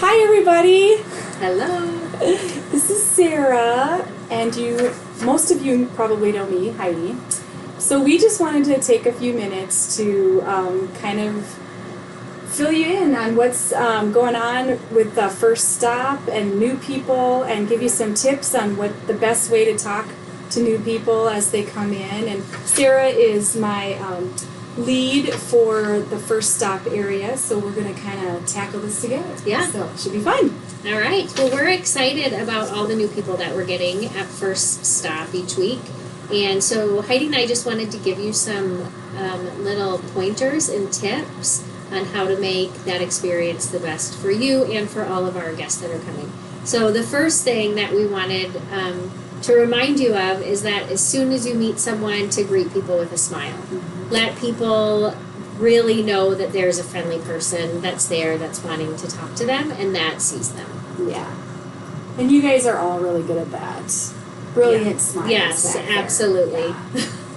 Hi everybody! Hello. This is Sarah, and most of you probably know me, Heidi. So we just wanted to take a few minutes to kind of fill you in on what's going on with the First Stop and new people, and give you some tips on what the best way to talk to new people as they come in. And Sarah is my lead for the First Stop area, so we're going to kind of tackle this together. Yeah. So it should be fun. All right. Well, we're excited about all the new people that we're getting at First Stop each week. And so Heidi and I just wanted to give you some little pointers and tips on how to make that experience the best for you and for all of our guests that are coming. So the first thing that we wanted to remind you of is that as soon as you meet someone, to greet people with a smile. Mm-hmm. Let people really know that there's a friendly person that's there, that's wanting to talk to them, and that sees them. Yeah. And you guys are all really good at that. Brilliant smiles. Yes, absolutely.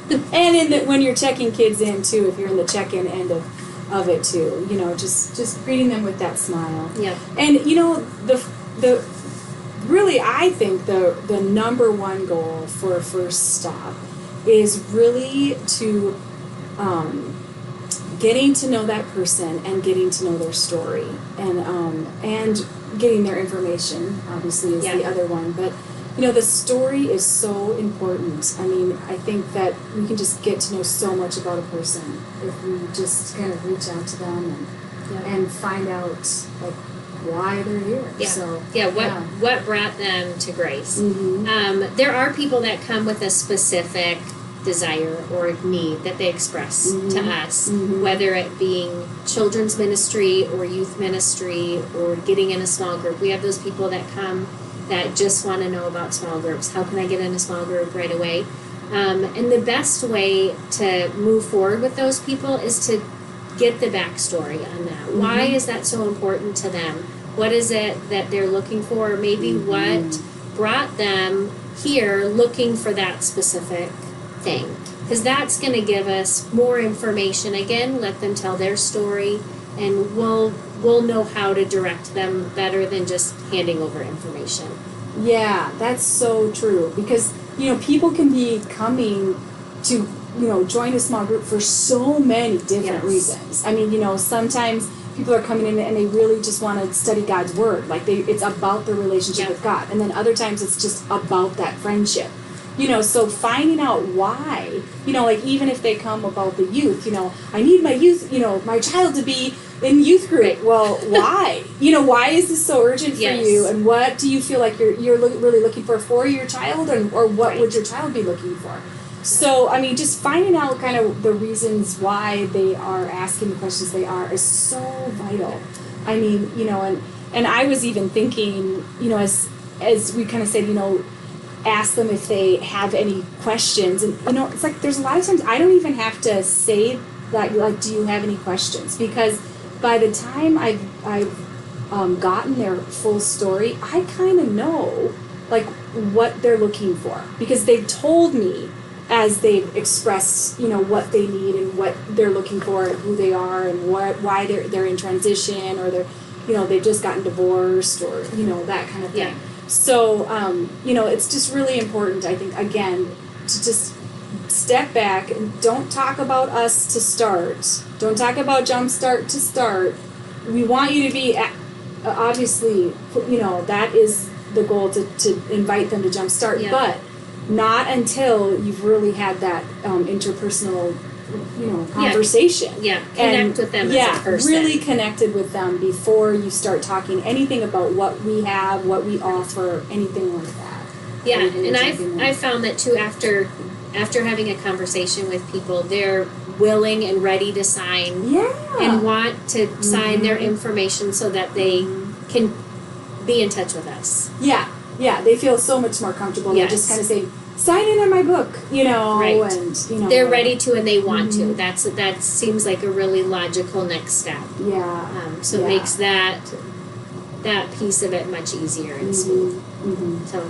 Yeah. And when you're checking kids in, too, if you're in the check-in end of it, too, just greeting them with that smile. Yeah. And, really, I think the number one goal for First Stop is really to getting to know that person and getting to know their story, and getting their information, obviously, is the other one. But, the story is so important. I mean, I think that we can just get to know so much about a person if we just kind of reach out to them and find out, like, why they're here. Yeah. So, what brought them to Grace. Mm-hmm. There are people that come with a specific desire or need that they express to us, whether it being children's ministry or youth ministry or getting in a small group. We have those people that come that just want to know about small groups. How can I get in a small group right away? And the best way to move forward with those people is to get the backstory on that. Why is that so important to them? What is it that they're looking for? Maybe what brought them here looking for that specific thing, because that's going to give us more information. Again, let them tell their story, and we'll know how to direct them better than just handing over information. Yeah, that's so true, because people can be coming to join a small group for so many different reasons. I mean, sometimes people are coming in and they really just want to study God's word, like it's about their relationship with God, and then other times it's just about that friendship. So finding out why, like even if they come about the youth, I need my youth, my child to be in youth group. Right. Well, why? Why is this so urgent for you? And what do you feel like you're really looking for your child, or what would your child be looking for? So, I mean, just finding out kind of the reasons why they are asking the questions they are is so vital. I mean, and I was even thinking, as we kind of said, ask them if they have any questions. And, it's like there's a lot of times I don't even have to say that, like, do you have any questions? Because by the time I've gotten their full story, I kind of know, like, what they're looking for. Because they've told me as they've expressed, what they need and what they're looking for and who they are and why they're in transition, or they've just gotten divorced, or, that kind of thing. Yeah. So, it's just really important, I think, again, to just step back and don't talk about us to start. Don't talk about Jumpstart to start. We want you to be, obviously, that is the goal, to invite them to Jumpstart, but not until you've really had that interpersonal conversation. Connect with them as a person. Really connected with them before you start talking anything about what we have, what we offer, anything like that. Yeah, and I've found that too, after having a conversation with people, they're willing and ready to sign and want to sign their information so that they can be in touch with us. Yeah, they feel so much more comfortable. They just kind of say, sign in on my book, right. And they're ready to and they want to. That seems like a really logical next step. Yeah. So it makes that piece of it much easier and smooth. So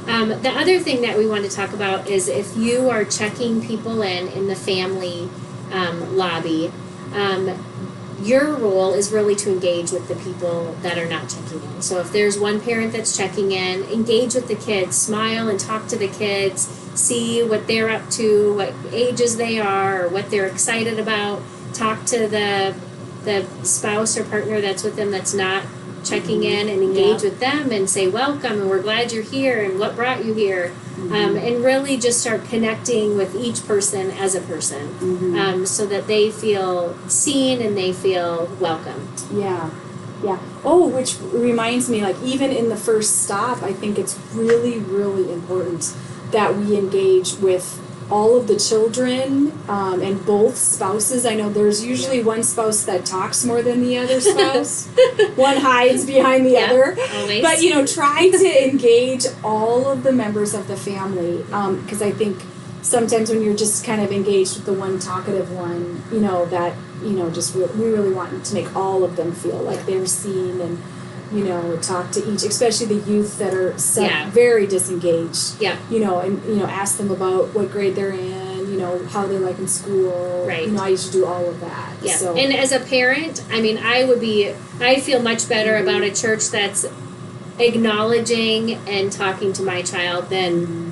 the other thing that we want to talk about is if you are checking people in the family lobby, your role is really to engage with the people that are not checking in. So if there's one parent that's checking in, engage with the kids, smile and talk to the kids, see what they're up to, what ages they are, or what they're excited about. Talk to the spouse or partner that's with them that's not checking in, and engage with them and say welcome and we're glad you're here and what brought you here. And really just start connecting with each person as a person, so that they feel seen and they feel welcome. Yeah. Oh, which reminds me, like, even in the first stop, I think it's really, really important that we engage with all of the children, and both spouses. I know there's usually one spouse that talks more than the other spouse. One hides behind the other. Always. But, try to engage all of the members of the family, because I think sometimes when you're just kind of engaged with the one talkative one, that, just we really want to make all of them feel like they're seen and, talk to each, especially the youth that are very disengaged. Yeah. And ask them about what grade they're in, how they like in school. Right. I used to do all of that. Yeah. So. And as a parent, I feel much better about a church that's acknowledging and talking to my child than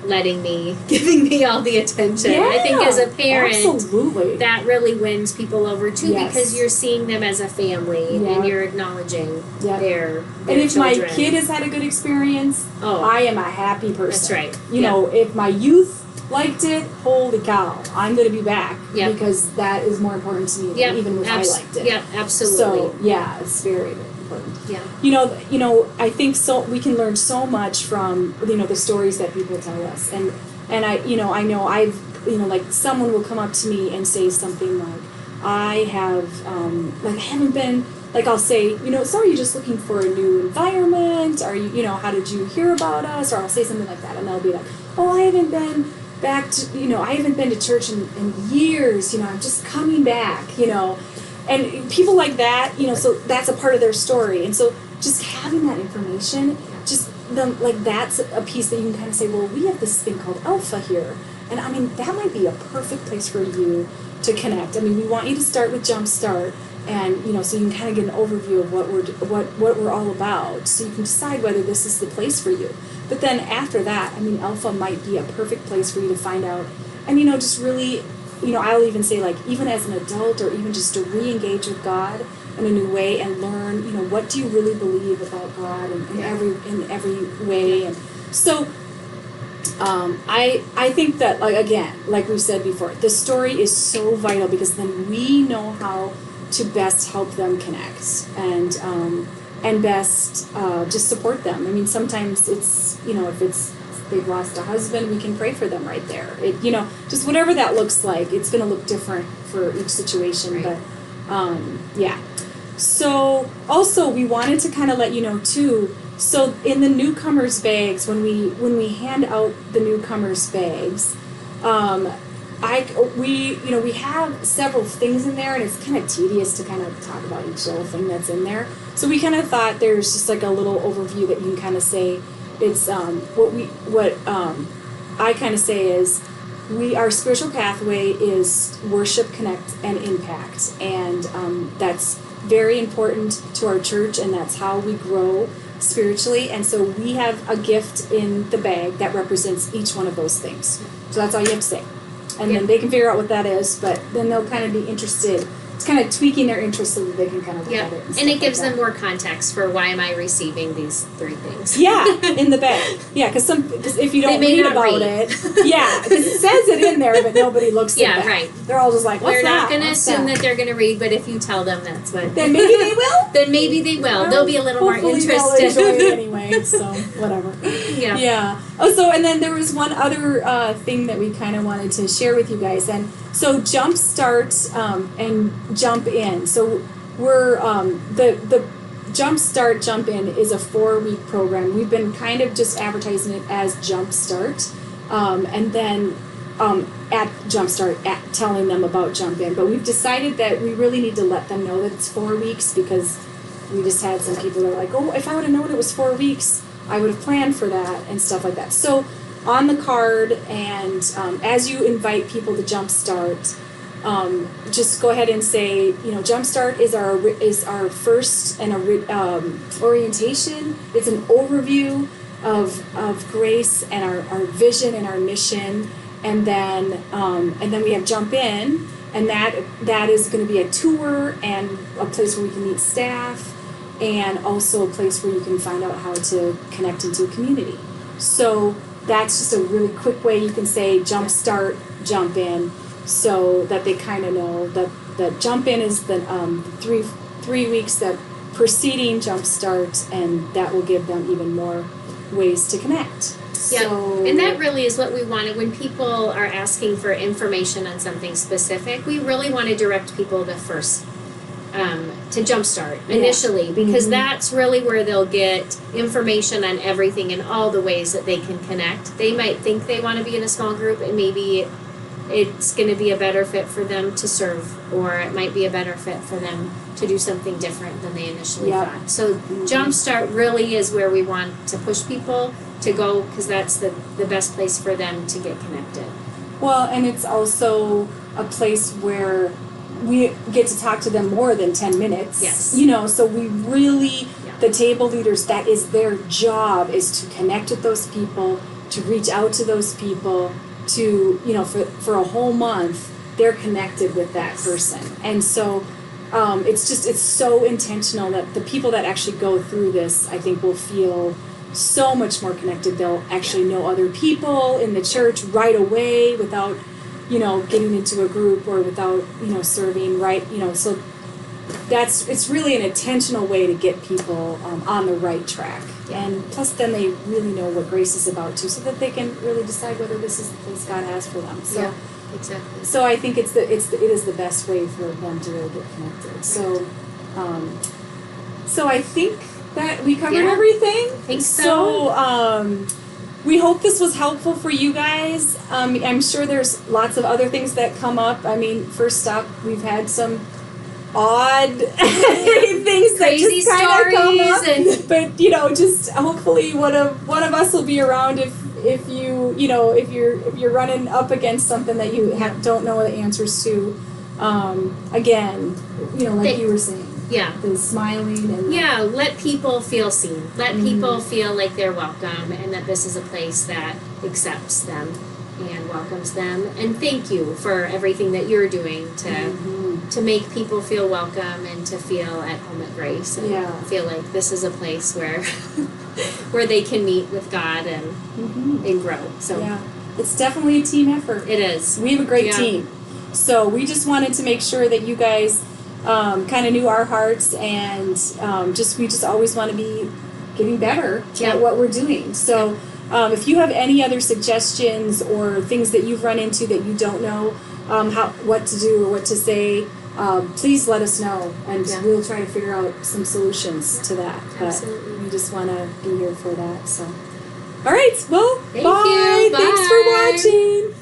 giving me all the attention. Yeah, I think as a parent, absolutely. That really wins people over too, Yes. because you're seeing them as a family and you're acknowledging their And if children. my kid has had a good experience, I am a happy person. That's right. If my youth liked it, holy cow, I'm going to be back because that is more important to me than even if I liked it. Yeah, absolutely. So, it's very, very important. Yeah. I think we can learn so much from, the stories that people tell us. And I know I've, like someone will come up to me and say something like, I haven't been, like I'll say, so are you just looking for a new environment? Are you, how did you hear about us? Or I'll say something like that, and they'll be like, oh, I haven't been back to, I haven't been to church in years, I'm just coming back, and people like that, so that's a part of their story. And so just having that information, that's a piece that you can kind of say, well, we have this thing called Alpha here. And I mean, that might be a perfect place for you to connect. I mean, we want you to start with Jumpstart, and so you can kind of get an overview of what we're all about, so you can decide whether this is the place for you. But then after that, I mean, Alpha might be a perfect place for you to find out, and just really, I'll even say, like, even as an adult, or even just to re-engage with God in a new way and learn, what do you really believe about God in every way. And so I think that, like, again, like we said before, the story is so vital, because then we know how to best help them connect and best just support them. I mean, sometimes it's, if they've lost a husband, we can pray for them right there. Just whatever that looks like, it's going to look different for each situation. Right. But so also we wanted to kind of let you know too. So in the newcomers bags, when we hand out the newcomers bags, we have several things in there, and it's kind of tedious to kind of talk about each little thing that's in there. So we kind of thought there's just like a little overview that you can kind of say. It's what I kind of say is, our spiritual pathway is worship, connect, and impact, and that's very important to our church, and that's how we grow spiritually. And so we have a gift in the bag that represents each one of those things. So that's all you have to say. And then they can figure out what that is, but then they'll kind of be interested. It's kind of tweaking their interest so that they can kind of look at it. And it gives them more context for why am I receiving these 3 things. Yeah, in the bag. Yeah, because if you don't read about it, because it says it in there, but nobody looks at that. Right. They're all just like, what's We're that? not going to assume that they're going to read, but if you tell them that's what... Then maybe they will? Then maybe they will. Well, they'll be a little more interested. They'll enjoy it anyway, so whatever. Yeah. Oh, so, and then there was one other thing that we kind of wanted to share with you guys. And so Jumpstart and Jump In. So we're the Jumpstart Jump In is a 4-week program. We've been kind of just advertising it as Jumpstart, and then at Jumpstart telling them about Jump In. But we've decided that we really need to let them know that it's 4 weeks, because we just had some people that are like, oh, if I would have known it was 4 weeks, I would have planned for that and stuff like that. So on the card, and as you invite people to Jumpstart, just go ahead and say, Jumpstart is our first and orientation. It's an overview of Grace and our vision and our mission, and then we have Jump In, and that is going to be a tour and a place where we can meet staff, and also a place where you can find out how to connect into a community. So that's just a really quick way you can say Jumpstart, Jump In, so that they kind of know that Jump In is the 3 weeks that preceding Jumpstart, and that will give them even more ways to connect. Yeah, So, and that really is what we wanted when people are asking for information on something specific. We really want to direct people to Jumpstart initially, because that's really where they'll get information on everything and all the ways that they can connect. They might think they want to be in a small group, and maybe it's going to be a better fit for them to serve, or it might be a better fit for them to do something different than they initially thought. So Jumpstart really is where we want to push people to go, because that's the best place for them to get connected. well, and it's also a place where we get to talk to them more than 10 minutes. Yes. So we really, the table leaders, that is their job, is to connect with those people, to reach out to those people, to, for a whole month, they're connected with that person. And so it's so intentional that the people that actually go through this, I think, will feel so much more connected. They'll actually know other people in the church right away without, getting into a group, or without, serving, right? So it's really an intentional way to get people on the right track. And plus then they really know what Grace is about too, so that they can really decide whether this is the place God has for them. So, exactly. So I think it is the best way for them to really get connected. So, so I think that we covered everything. I think so. So, we hope this was helpful for you guys. I'm sure there's lots of other things that come up. I mean, first up, we've had some odd things that Crazy just kind of come up. stories, But just hopefully one of us will be around if you're running up against something that you don't know the answers to. Again, like you were saying. Yeah. The smiling and let people feel seen. Let people feel like they're welcome, and that this is a place that accepts them and welcomes them. And thank you for everything that you're doing to make people feel welcome and to feel at home at Grace, and feel like this is a place where where they can meet with God and grow. So it's definitely a team effort. It is. We have a great team. So we just wanted to make sure that you guys kind of knew our hearts, and we just always want to be getting better at what we're doing. So if you have any other suggestions or things that you've run into that you don't know what to do or what to say, please let us know, and we'll try to figure out some solutions to that. Absolutely. But we just want to be here for that. So, all right, well, Thank bye. you. Bye. Thanks for watching.